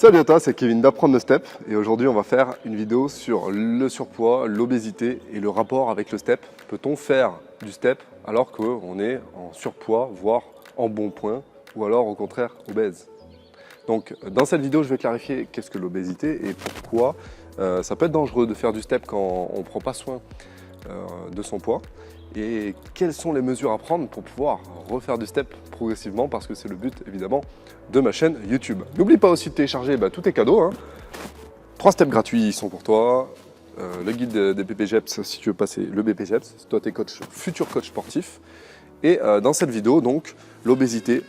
Salut à toi, c'est Kevin d'Apprendre le Step et aujourd'hui on va faire une vidéo sur le surpoids, l'obésité et le rapport avec le step. Peut-on faire du step alors qu'on est en surpoids, voire en bon point, ou alors au contraire obèse? Donc dans cette vidéo je vais clarifier qu'est-ce que l'obésité et pourquoi ça peut être dangereux de faire du step quand on ne prend pas soin de son poids. Et quelles sont les mesures à prendre pour pouvoir refaire du step progressivement, parce que c'est le but évidemment de ma chaîne YouTube. N'oublie pas aussi de télécharger tous tes cadeaux, hein. 3 steps gratuits sont pour toi, le guide des BPGEPS si tu veux passer le BPGEPS, si toi tu es coach, futur coach sportif. Et dans cette vidéo donc l'obésité.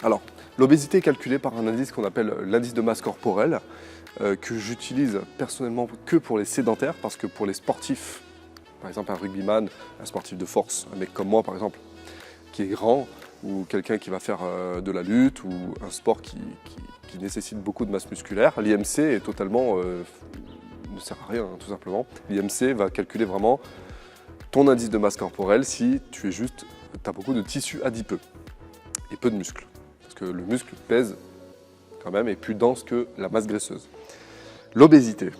Alors l'obésité est calculée par un indice qu'on appelle l'indice de masse corporelle, que j'utilise personnellement que pour les sédentaires, parce que pour les sportifs, par exemple un rugbyman, un sportif de force, un mec comme moi par exemple, qui est grand, ou quelqu'un qui va faire de la lutte, ou un sport qui nécessite beaucoup de masse musculaire, l'IMC est totalement, ne sert à rien, hein, tout simplement. L'IMC va calculer vraiment ton indice de masse corporelle si tu as beaucoup de tissu adipeux et peu de muscles. Parce que le muscle pèse quand même, est plus dense que la masse graisseuse. L'obésité,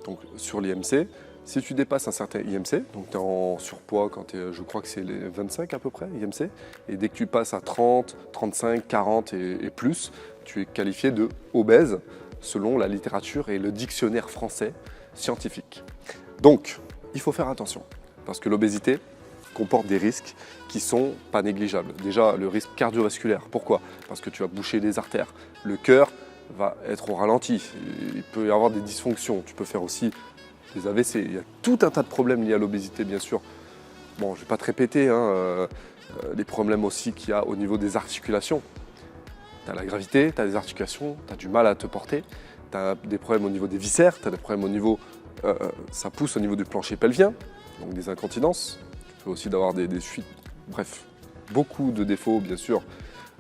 donc sur l'IMC, si tu dépasses un certain IMC, donc tu es en surpoids quand je crois que c'est les 25 à peu près IMC, et dès que tu passes à 30, 35, 40 et plus, tu es qualifié de obèse selon la littérature et le dictionnaire français scientifique. Donc, il faut faire attention, parce que l'obésité comporte des risques qui sont pas négligeables. Déjà, le risque cardiovasculaire. Pourquoi? Parce que tu vas boucher des artères. Le cœur va être au ralenti. Il peut y avoir des dysfonctions. Tu peux faire aussi des AVC. Il y a tout un tas de problèmes liés à l'obésité, bien sûr. Bon, je ne vais pas te répéter, les problèmes aussi qu'il y a au niveau des articulations. Tu as la gravité, tu as des articulations, tu as du mal à te porter, tu as des problèmes au niveau des viscères, tu as des problèmes au niveau... ça pousse au niveau du plancher pelvien, donc des incontinences. Tu peux aussi avoir des fuites. Bref, beaucoup de défauts, bien sûr,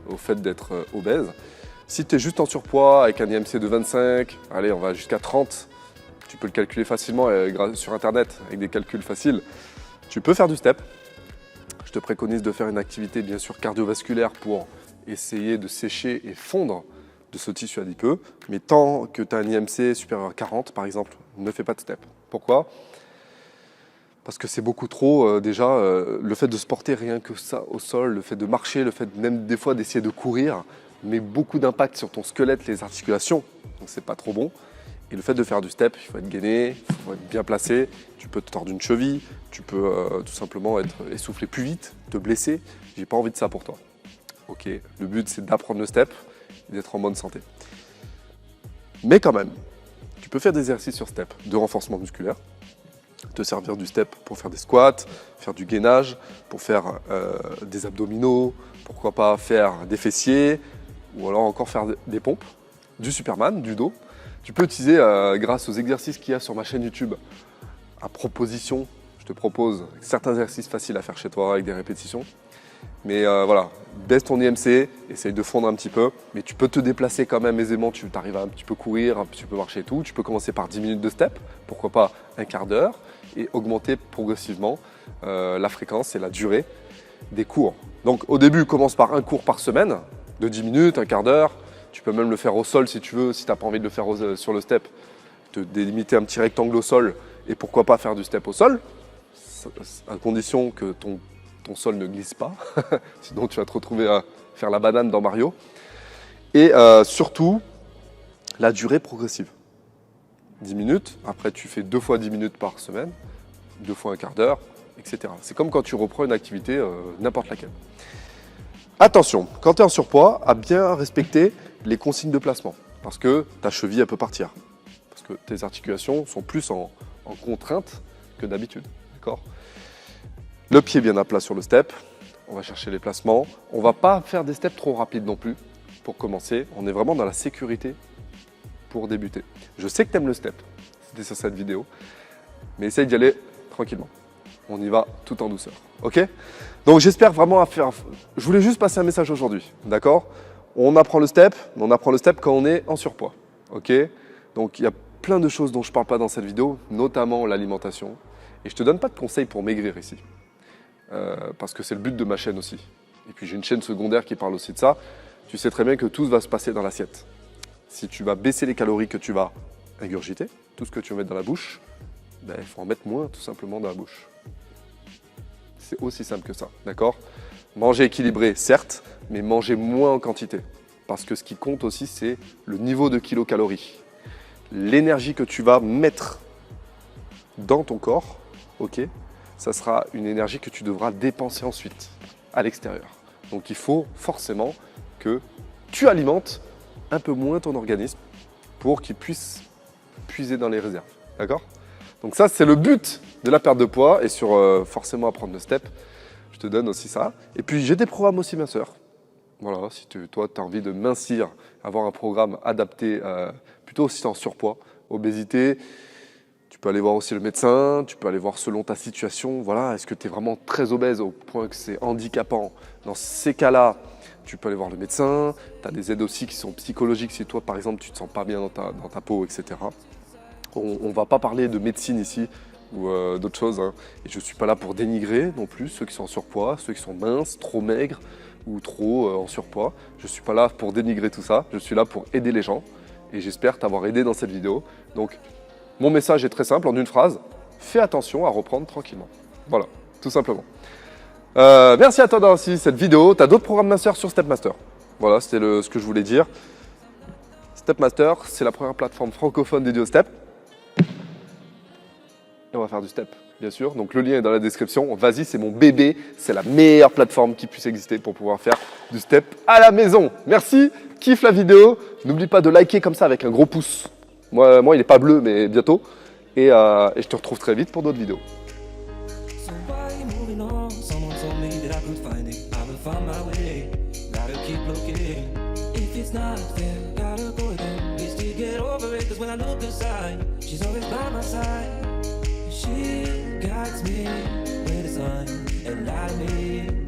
au fait d'être obèse. Si tu es juste en surpoids, avec un IMC de 25, allez, on va jusqu'à 30, tu peux le calculer facilement sur internet avec des calculs faciles. Tu peux faire du step. Je te préconise de faire une activité bien sûr cardiovasculaire pour essayer de sécher et fondre de ce tissu adipeux. Mais tant que tu as un IMC supérieur à 40 par exemple, ne fais pas de step. Pourquoi? Parce que c'est beaucoup trop déjà. Le fait de se porter rien que ça au sol, le fait de marcher, le fait même des fois d'essayer de courir, met beaucoup d'impact sur ton squelette, les articulations. Donc c'est pas trop bon. Et le fait de faire du step, il faut être gainé, il faut être bien placé, tu peux te tordre une cheville, tu peux tout simplement être essoufflé plus vite, te blesser. J'ai pas envie de ça pour toi. Ok, le but c'est d'apprendre le step et d'être en bonne santé. Mais quand même, tu peux faire des exercices sur step de renforcement musculaire, te servir du step pour faire des squats, faire du gainage, pour faire des abdominaux, pourquoi pas faire des fessiers, ou alors encore faire des pompes, du Superman, du dos. Tu peux utiliser, grâce aux exercices qu'il y a sur ma chaîne YouTube, à proposition, je te propose certains exercices faciles à faire chez toi avec des répétitions. Mais voilà, baisse ton IMC, essaye de fondre un petit peu, mais tu peux te déplacer quand même aisément, tu arrives à un petit peu courir, tu peux marcher et tout. Tu peux commencer par 10 minutes de step, pourquoi pas un quart d'heure, et augmenter progressivement la fréquence et la durée des cours. Donc au début, commence par un cours par semaine, de 10 minutes, un quart d'heure. Tu peux même le faire au sol si tu veux, si tu n'as pas envie de le faire sur le step, te délimiter un petit rectangle au sol et pourquoi pas faire du step au sol, à condition que ton sol ne glisse pas, sinon tu vas te retrouver à faire la banane dans Mario. Et surtout, la durée progressive. 10 minutes, après tu fais 2 fois 10 minutes par semaine, 2 fois un quart d'heure, etc. C'est comme quand tu reprends une activité, n'importe laquelle. Attention, quand tu es en surpoids, à bien respecter les consignes de placement, parce que ta cheville elle peut partir, parce que tes articulations sont plus en contrainte que d'habitude, d'accord? Le pied bien à plat sur le step, on va chercher les placements, on va pas faire des steps trop rapides non plus, pour commencer, on est vraiment dans la sécurité pour débuter. Je sais que tu aimes le step, c'était sur cette vidéo, mais essaye d'y aller tranquillement. On y va tout en douceur, ok? Donc j'espère vraiment Je voulais juste passer un message aujourd'hui, d'accord? On apprend le step, mais on apprend le step quand on est en surpoids, ok? Donc il y a plein de choses dont je ne parle pas dans cette vidéo, notamment l'alimentation. Et je ne te donne pas de conseils pour maigrir ici, parce que c'est le but de ma chaîne aussi. Et puis j'ai une chaîne secondaire qui parle aussi de ça. Tu sais très bien que tout va se passer dans l'assiette. Si tu vas baisser les calories que tu vas ingurgiter, tout ce que tu vas mettre dans la bouche, ben, il faut en mettre moins tout simplement dans la bouche. C'est aussi simple que ça, d'accord? Manger équilibré, certes, mais manger moins en quantité. Parce que ce qui compte aussi, c'est le niveau de kilocalories. L'énergie que tu vas mettre dans ton corps, ok, ça sera une énergie que tu devras dépenser ensuite à l'extérieur. Donc il faut forcément que tu alimentes un peu moins ton organisme pour qu'il puisse puiser dans les réserves. D'accord? Donc ça, c'est le but de la perte de poids et sur forcément apprendre le step, je te donne aussi ça. Et puis j'ai des programmes aussi minceurs. Voilà, si toi, tu as envie de mincir, avoir un programme adapté, plutôt si tu es en surpoids, obésité, tu peux aller voir aussi le médecin, tu peux aller voir selon ta situation. Voilà, est-ce que tu es vraiment très obèse au point que c'est handicapant? Dans ces cas-là, tu peux aller voir le médecin. Tu as des aides aussi qui sont psychologiques si toi, par exemple, tu ne te sens pas bien dans ta peau, etc. On ne va pas parler de médecine ici ou d'autres choses. Hein. Et je ne suis pas là pour dénigrer non plus ceux qui sont en surpoids, ceux qui sont minces, trop maigres ou trop en surpoids. Je ne suis pas là pour dénigrer tout ça. Je suis là pour aider les gens. Et j'espère t'avoir aidé dans cette vidéo. Donc, mon message est très simple, en une phrase. Fais attention à reprendre tranquillement. Voilà, tout simplement. Merci à toi d'avoir suivi cette vidéo. Tu as d'autres programmes minceurs sur StepMaster. Voilà, c'était ce que je voulais dire. StepMaster, c'est la première plateforme francophone dédiée au step. Et on va faire du step, bien sûr. Donc le lien est dans la description. Vas-y, c'est mon bébé. C'est la meilleure plateforme qui puisse exister pour pouvoir faire du step à la maison. Merci, kiffe la vidéo. N'oublie pas de liker comme ça avec un gros pouce. Moi il n'est pas bleu, mais bientôt. Et je te retrouve très vite pour d'autres vidéos. When I look inside, she's always by my side. She guides me with the sun and light me.